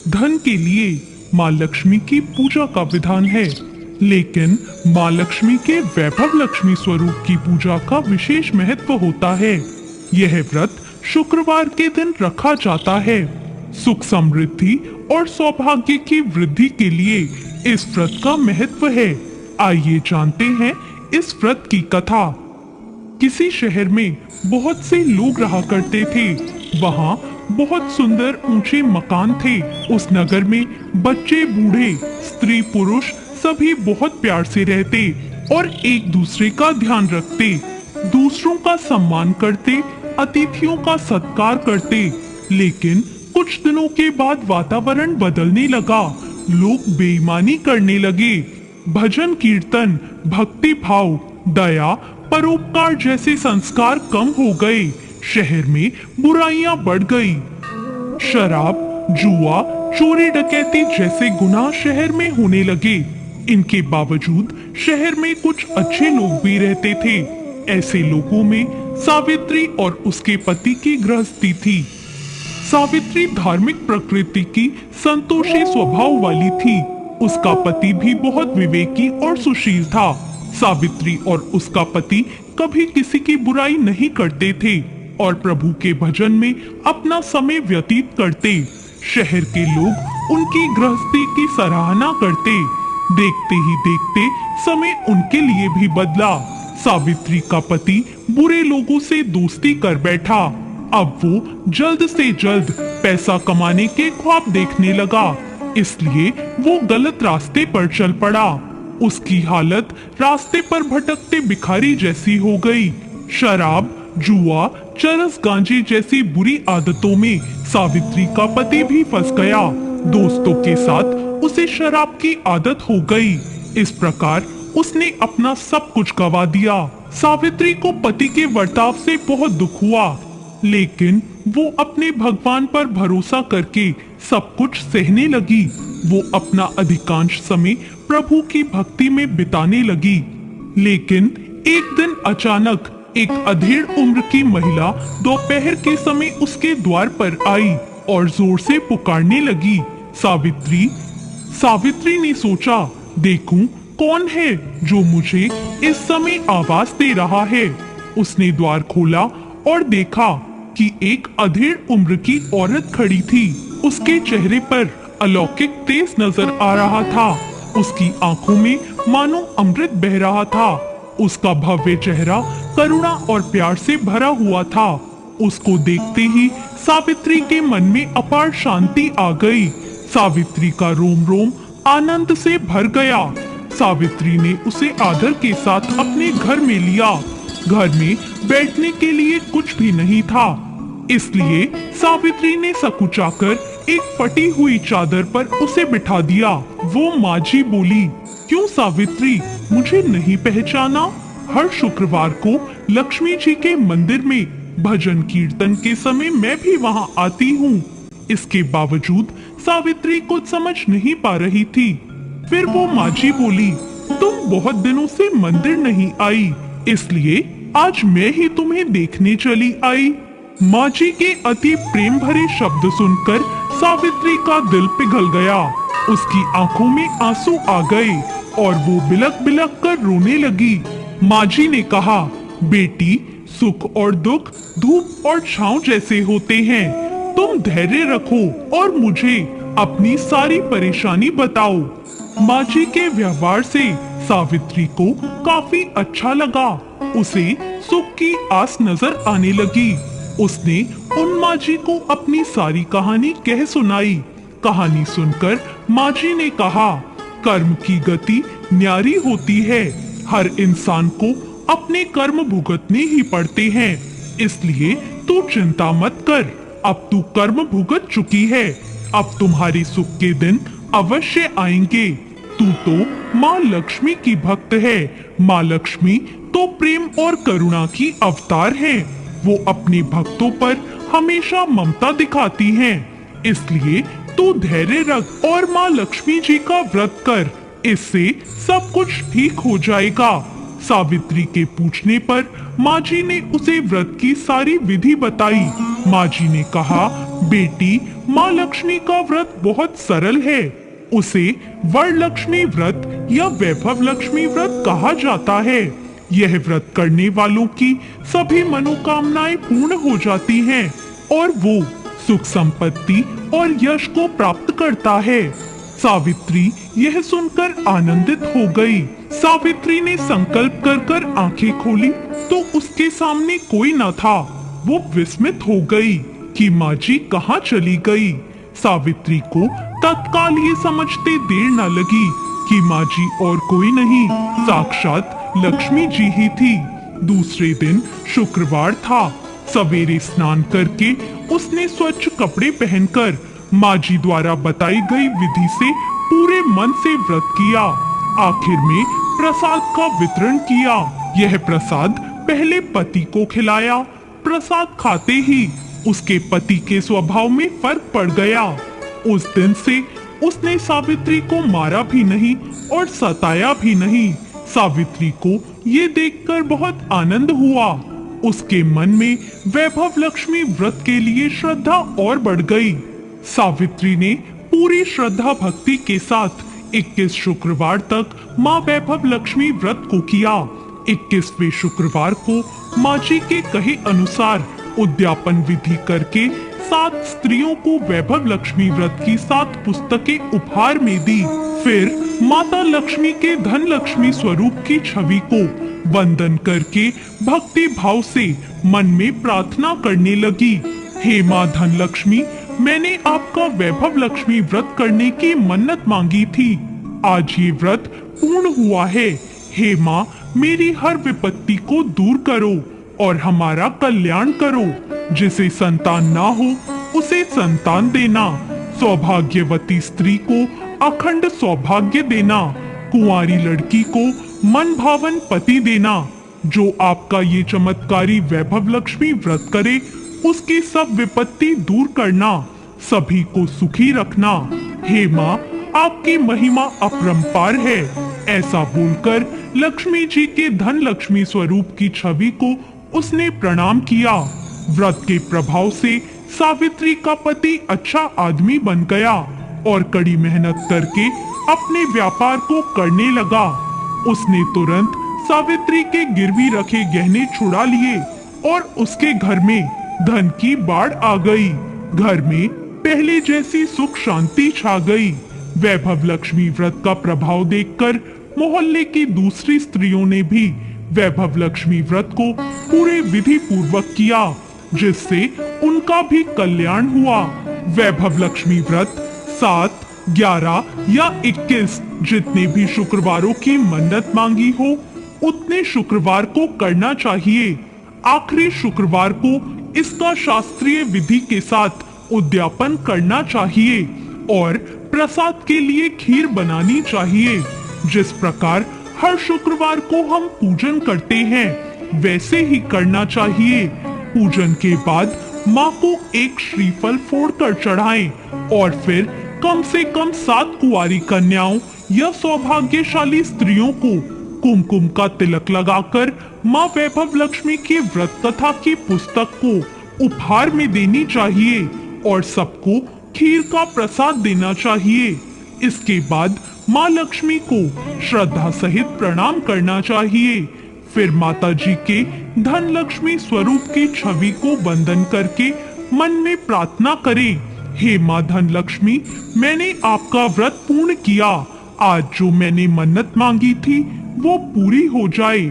धन के लिए माँ लक्ष्मी की पूजा का विधान है, लेकिन माँ लक्ष्मी के वैभव लक्ष्मी स्वरूप की पूजा का विशेष महत्व होता है। यह व्रत शुक्रवार के दिन रखा जाता है। सुख समृद्धि और सौभाग्य की वृद्धि के लिए इस व्रत का महत्व है। आइए जानते हैं इस व्रत की कथा। किसी शहर में बहुत से लोग रहा करते थे। वहाँ बहुत सुंदर ऊंचे मकान थे। उस नगर में बच्चे बूढ़े स्त्री पुरुष सभी बहुत प्यार से रहते और एक दूसरे का ध्यान रखते, दूसरों का सम्मान करते, अतिथियों का सत्कार करते। लेकिन कुछ दिनों के बाद वातावरण बदलने लगा। लोग बेईमानी करने लगे। भजन कीर्तन, भक्ति भाव, दया, परोपकार जैसे संस्कार कम हो गए। शहर में बुराइयां बढ़ गई। शराब, जुआ, चोरी डकैती जैसे गुनाह शहर में होने लगे। इनके बावजूद शहर में कुछ अच्छे लोग भी रहते थे। ऐसे लोगों में सावित्री और उसके पति की गृहस्थी थी। सावित्री धार्मिक प्रकृति की संतोषी स्वभाव वाली थी। उसका पति भी बहुत विवेकी और सुशील था। सावित्री और उसका पति कभी किसी की बुराई नहीं करते थे और प्रभु के भजन में अपना समय व्यतीत करते। शहर के लोग उनकी गृहस्थी की सराहना करते। देखते ही देखते समय उनके लिए भी बदला। सावित्री का पति बुरे लोगों से दोस्ती कर बैठा। अब वो जल्द से जल्द पैसा कमाने के ख्वाब देखने लगा, इसलिए वो गलत रास्ते पर चल पड़ा। उसकी हालत रास्ते पर भटकते भिखारी जैसी हो गई। शराब, जुआ, चरस गांजे जैसी बुरी आदतों में सावित्री का पति भी फंस गया। दोस्तों के साथ उसे शराब की आदत हो गई। इस प्रकार उसने अपना सब कुछ गवा दिया। सावित्री को पति के बर्ताव से बहुत दुख हुआ, लेकिन वो अपने भगवान पर भरोसा करके सब कुछ सहने लगी। वो अपना अधिकांश समय प्रभु की भक्ति में बिताने लगी। लेकिन एक दिन अचानक एक अधेड़ उम्र की महिला दोपहर के समय उसके द्वार पर आई और जोर से पुकारने लगी, सावित्री। सावित्री ने सोचा, देखूं कौन है जो मुझे इस समय आवाज दे रहा है। उसने द्वार खोला और देखा कि एक अधेड़ उम्र की औरत खड़ी थी। उसके चेहरे पर अलौकिक तेज नजर आ रहा था। उसकी आंखों में मानो अमृत बह रहा था। उसका भव्य चेहरा करुणा और प्यार से भरा हुआ था। उसको देखते ही सावित्री के मन में अपार शांति आ गई। सावित्री का रोम रोम आनंद से भर गया। सावित्री ने उसे आदर के साथ अपने घर में लिया। घर में बैठने के लिए कुछ भी नहीं था, इसलिए सावित्री ने सकुचाकर एक फटी हुई चादर पर उसे बिठा दिया। वो माजी बोली, क्यों सावित्री, मुझे नहीं पहचाना? हर शुक्रवार को लक्ष्मी जी के मंदिर में भजन कीर्तन के समय मैं भी वहाँ आती हूँ। इसके बावजूद सावित्री कुछ समझ नहीं पा रही थी। फिर वो माजी बोली, तुम बहुत दिनों से मंदिर नहीं आई, इसलिए आज मैं ही तुम्हें देखने चली आई। माजी के अति प्रेम भरे शब्द सुनकर सावित्री का दिल पिघल गया। उसकी आंखों में आंसू आ गए और वो बिलक बिलक कर रोने लगी। माजी ने कहा, बेटी, सुख और दुख धूप और छांव जैसे होते हैं। तुम धैर्य रखो और मुझे अपनी सारी परेशानी बताओ। माजी के व्यवहार से सावित्री को काफी अच्छा लगा। उसे सुख की आस नजर आने लगी। उसने उन माजी को अपनी सारी कहानी कह सुनाई। कहानी सुनकर माजी ने कहा, कर्म की गति न्यारी होती है। हर इंसान को अपने कर्म भुगतने ही पड़ते हैं, इसलिए तू चिंता मत कर। अब तू कर्म भुगत चुकी है। अब तुम्हारी सुख के दिन अवश्य आएंगे। तू तो माँ लक्ष्मी की भक्त है। माँ लक्ष्मी तो प्रेम और करुणा की अवतार है। वो अपने भक्तों पर हमेशा ममता दिखाती हैं। इसलिए तू धैर्य रख और माँ लक्ष्मी जी का व्रत कर। इससे सब कुछ ठीक हो जाएगा। सावित्री के पूछने पर माँ जी ने उसे व्रत की सारी विधि बताई। माँ जी ने कहा, बेटी, माँ लक्ष्मी का व्रत बहुत सरल है। उसे वरलक्ष्मी व्रत या वैभव लक्ष्मी व्रत कहा जाता है। यह व्रत करने वालों की सभी मनोकामनाएं पूर्ण हो जाती हैं और वो सुख संपत्ति और यश को प्राप्त करता है। सावित्री यह सुनकर आनंदित हो गई। सावित्री ने संकल्प कर आंखें खोली तो उसके सामने कोई न था। वो विस्मित हो गई कि माँ जी कहाँ चली गई। सावित्री को तत्काल ये समझते देर न लगी कि माँ जी और कोई नहीं, साक्षात लक्ष्मी जी ही थी। दूसरे दिन शुक्रवार था। सवेरे स्नान करके उसने स्वच्छ कपड़े पहनकर माँ जी द्वारा बताई गई विधि से पूरे मन से व्रत किया। आखिर में प्रसाद का वितरण किया। यह प्रसाद पहले पति को खिलाया। प्रसाद खाते ही उसके पति के स्वभाव में फर्क पड़ गया। उस दिन से उसने सावित्री को मारा भी नहीं और सताया भी नहीं। सावित्री को ये देखकर बहुत आनंद हुआ। उसके मन में वैभव लक्ष्मी व्रत के लिए श्रद्धा और बढ़ गई। सावित्री ने पूरी श्रद्धा भक्ति के साथ 21 शुक्रवार तक माँ वैभव लक्ष्मी व्रत को किया। 21वें शुक्रवार को माँ जी के कहे अनुसार उद्यापन विधि करके 7 स्त्रियों को वैभव लक्ष्मी व्रत की 7 पुस्तकें उपहार में दी। फिर माता लक्ष्मी के धन लक्ष्मी स्वरूप की छवि को वंदन करके भक्ति भाव से मन में प्रार्थना करने लगी। हे माँ धन लक्ष्मी, मैंने आपका वैभव लक्ष्मी व्रत करने की मन्नत मांगी थी। आज ये व्रत पूर्ण हुआ है। हे माँ, मेरी हर विपत्ति को दूर करो और हमारा कल्याण करो। जिसे संतान ना हो उसे संतान देना। सौभाग्यवती स्त्री को अखंड सौभाग्य देना। कुंवारी लड़की को मन भावन पति देना। जो आपका ये चमत्कारी वैभव लक्ष्मी व्रत करे उसकी सब विपत्ति दूर करना, सभी को सुखी रखना। हे माँ, आपकी महिमा अपरंपार है। ऐसा बोलकर लक्ष्मी जी के धन लक्ष्मी स्वरूप की छवि को उसने प्रणाम किया। व्रत के प्रभाव से सावित्री का पति अच्छा आदमी बन गया और कड़ी मेहनत करके अपने व्यापार को करने लगा। उसने तुरंत सावित्री के गिरवी रखे गहने छुड़ा लिए और उसके घर में धन की बाढ़ आ गई। घर में पहले जैसी सुख शांति छा गई। वैभव लक्ष्मी व्रत का प्रभाव देखकर मोहल्ले की दूसरी स्त्रियों ने भी वैभव लक्ष्मी व्रत को पूरे विधि पूर्वक किया, जिससे उनका भी कल्याण हुआ। वैभव लक्ष्मी व्रत 7, 11 या 21 जितने भी शुक्रवारों की मन्नत मांगी हो उतने शुक्रवार को करना चाहिए। आखिरी शुक्रवार को इसका शास्त्रीय विधि के साथ उद्यापन करना चाहिए और प्रसाद के लिए खीर बनानी चाहिए। जिस प्रकार हर शुक्रवार को हम पूजन करते हैं वैसे ही करना चाहिए। पूजन के बाद माँ को एक श्रीफल फोड़कर चढ़ाएं और फिर कम से कम 7 कुंवारी कन्याओं या सौभाग्यशाली स्त्रियों को कुमकुम का तिलक लगाकर माँ वैभव लक्ष्मी की व्रत कथा की पुस्तक को उपहार में देनी चाहिए और सबको खीर का प्रसाद देना चाहिए। इसके बाद माँ लक्ष्मी को श्रद्धा सहित प्रणाम करना चाहिए। फिर माता जी के धन लक्ष्मी स्वरूप की छवि को वंदन करके मन में प्रार्थना करें, हे माँ धन लक्ष्मी, मैंने आपका व्रत पूर्ण किया। आज जो मैंने मन्नत मांगी थी वो पूरी हो जाए।